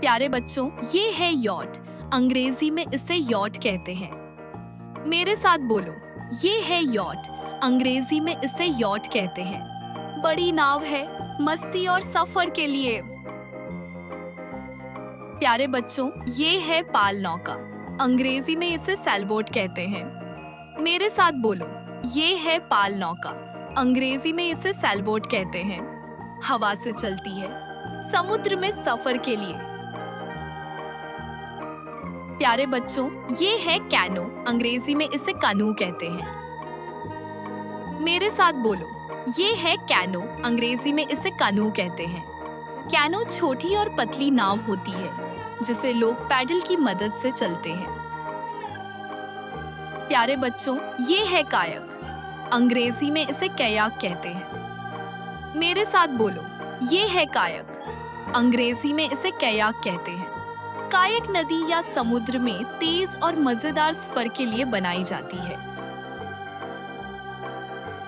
प्यारे बच्चों, ये है यॉट। अंग्रेजी में इसे यॉट कहते हैं। मेरे साथ बोलो, ये है यॉट। अंग्रेजी में इसे यॉट कहते हैं। बड़ी नाव है, मस्ती और सफर के लिए। प्यारे बच्चों, ये है पाल नौका। अंग्रेजी में इसे सैलबोट कहते हैं। मेरे साथ बोलो, ये है पाल नौका। अंग्रेजी में इसे सैलबोट कहते हैं। हवा से चलती है, समुद्र में सफर के लिए। प्यारे बच्चों, ये है कैनो। अंग्रेजी में इसे कानू कहते हैं। मेरे साथ बोलो, ये है कैनो। अंग्रेजी में इसे कानू कहते हैं। कैनो छोटी और पतली नाव होती है जिसे लोग पैडल की मदद से चलते हैं। प्यारे बच्चों, ये है कायक। अंग्रेजी में इसे कयाक कहते हैं। मेरे साथ बोलो, ये है कायक। अंग्रेजी में इसे कयाक कहते हैं। कायक नदी या समुद्र में तेज और मजेदार सफर के लिए बनाई जाती है।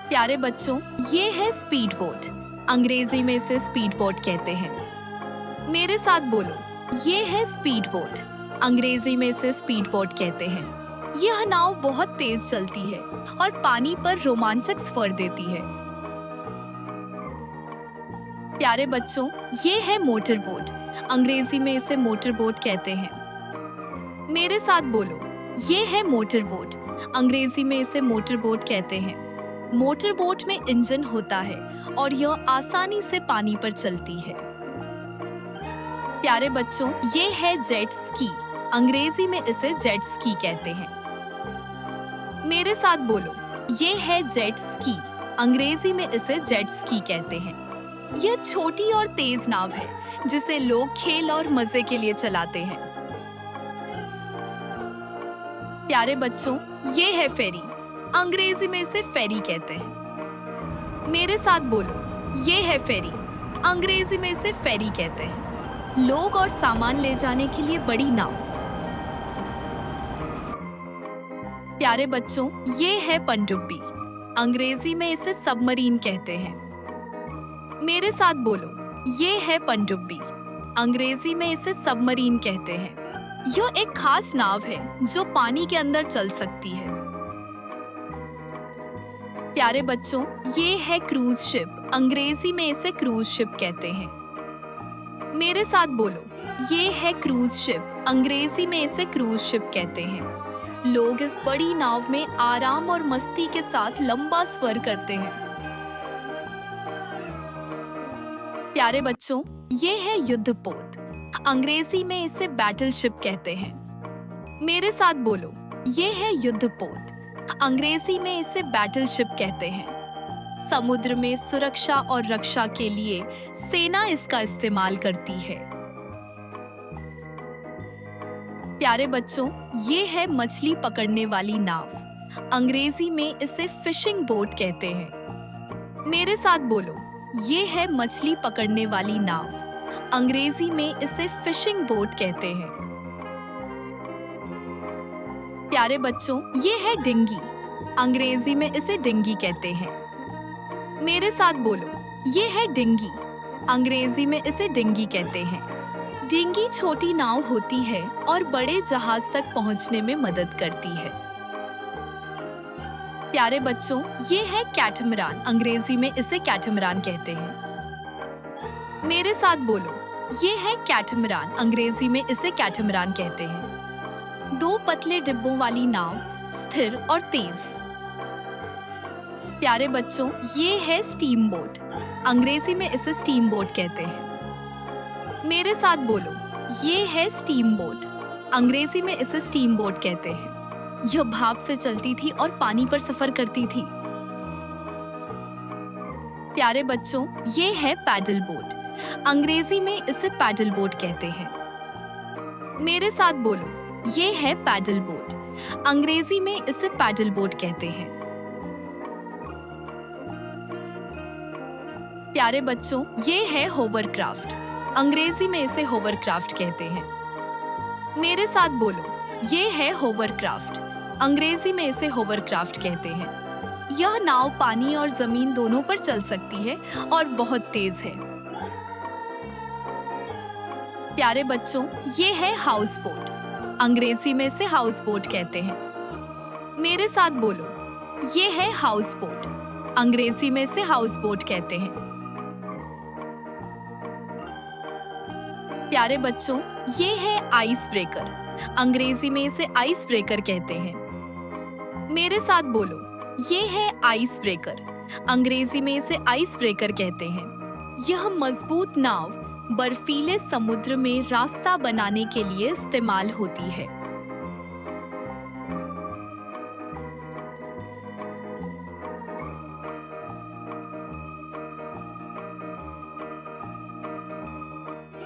प्यारे बच्चों, ये है स्पीड बोट। अंग्रेजी में इसे स्पीड बोट कहते हैं। मेरे साथ बोलो, ये है स्पीड बोट। अंग्रेजी में इसे स्पीड बोट कहते हैं। यह नाव बहुत तेज चलती है और पानी पर रोमांचक सफर देती है। प्यारे बच्चों, ये है मोटर बोट। अंग्रेजी में इसे मोटर बोट कहते हैं। मेरे साथ बोलो, ये है मोटर बोट। अंग्रेजी में इसे मोटर बोट कहते हैं। मोटर बोट में इंजन होता है और यह आसानी से पानी पर चलती है। प्यारे बच्चों, ये है जेट स्की। अंग्रेजी में इसे जेट स्की कहते हैं। मेरे साथ बोलो, ये है जेट स्की। अंग्रेजी में इसे जेट स्की कहते हैं। यह छोटी और तेज नाव है जिसे लोग खेल और मजे के लिए चलाते हैं। प्यारे बच्चों, ये है फेरी। अंग्रेजी में इसे फेरी कहते हैं। मेरे साथ बोलो, ये है फेरी। अंग्रेजी में इसे फेरी कहते हैं। लोग और सामान ले जाने के लिए बड़ी नाव। प्यारे बच्चों, ये है पनडुब्बी। अंग्रेजी में इसे सबमरीन कहते हैं। मेरे साथ बोलो, ये है पनडुब्बी। अंग्रेजी में इसे सबमरीन कहते हैं। यह एक खास नाव है जो पानी के अंदर चल सकती है। प्यारे बच्चों, ये है क्रूज शिप। अंग्रेजी में इसे क्रूज शिप कहते हैं। मेरे साथ बोलो, ये है क्रूज शिप। अंग्रेजी में इसे क्रूज शिप कहते हैं। लोग इस बड़ी नाव में आराम और मस्ती के साथ लंबा सफर करते हैं। प्यारे बच्चों, ये है युद्धपोत। अंग्रेजी में इसे बैटलशिप कहते हैं। मेरे साथ बोलो, ये है युद्धपोत। अंग्रेजी में इसे बैटलशिप कहते हैं। समुद्र में सुरक्षा और रक्षा के लिए सेना इसका इस्तेमाल करती है। प्यारे बच्चों, ये है मछली पकड़ने वाली नाव। अंग्रेजी में इसे फिशिंग बोट कहते हैं। मेरे साथ बोलो, ये है मछली पकड़ने वाली नाव। अंग्रेजी में इसे फिशिंग बोट कहते हैं। प्यारे बच्चों, ये है डिंगी। अंग्रेजी में इसे डिंगी कहते हैं। मेरे साथ बोलो, ये है डिंगी। अंग्रेजी में इसे डिंगी कहते हैं। डिंगी छोटी नाव होती है और बड़े जहाज तक पहुंचने में मदद करती है। प्यारे बच्चों, ये है कैटमरान। अंग्रेजी में इसे कैटमरान कहते हैं। मेरे साथ बोलो, ये है कैटमरान। अंग्रेजी में इसे कैटमरान कहते हैं। दो पतले डिब्बों वाली नाव, स्थिर और तेज। प्यारे बच्चों, ये है स्टीम बोट। अंग्रेजी में इसे स्टीम बोट कहते हैं। मेरे साथ बोलो, ये है स्टीम बोट। अंग्रेजी में इसे स्टीम बोट कहते हैं। यह भाप से चलती थी और पानी पर सफर करती थी। प्यारे बच्चों, ये है पैडल बोट। अंग्रेजी में इसे पैडल बोट कहते हैं। मेरे साथ बोलो, ये है पैडल बोट। अंग्रेजी में इसे पैडल बोट कहते हैं। प्यारे बच्चों, ये है होवरक्राफ्ट। अंग्रेजी में इसे होवरक्राफ्ट कहते हैं। मेरे साथ बोलो, ये है होवरक्राफ्ट। अंग्रेजी में इसे होवरक्राफ्ट कहते हैं। यह नाव पानी और जमीन दोनों पर चल सकती है और बहुत तेज है। प्यारे बच्चों, ये है हाउस बोट। अंग्रेजी में इसे हाउस बोट कहते हैं। मेरे साथ बोलो, ये है हाउस बोट। अंग्रेजी में इसे हाउस बोट कहते हैं। प्यारे बच्चों, ये है आइस ब्रेकर। अंग्रेजी में इसे आइस ब्रेकर कहते हैं। मेरे साथ बोलो, ये है आइस ब्रेकर। अंग्रेजी में इसे आइस ब्रेकर कहते हैं। यह मजबूत नाव बर्फीले समुद्र में रास्ता बनाने के लिए इस्तेमाल होती है।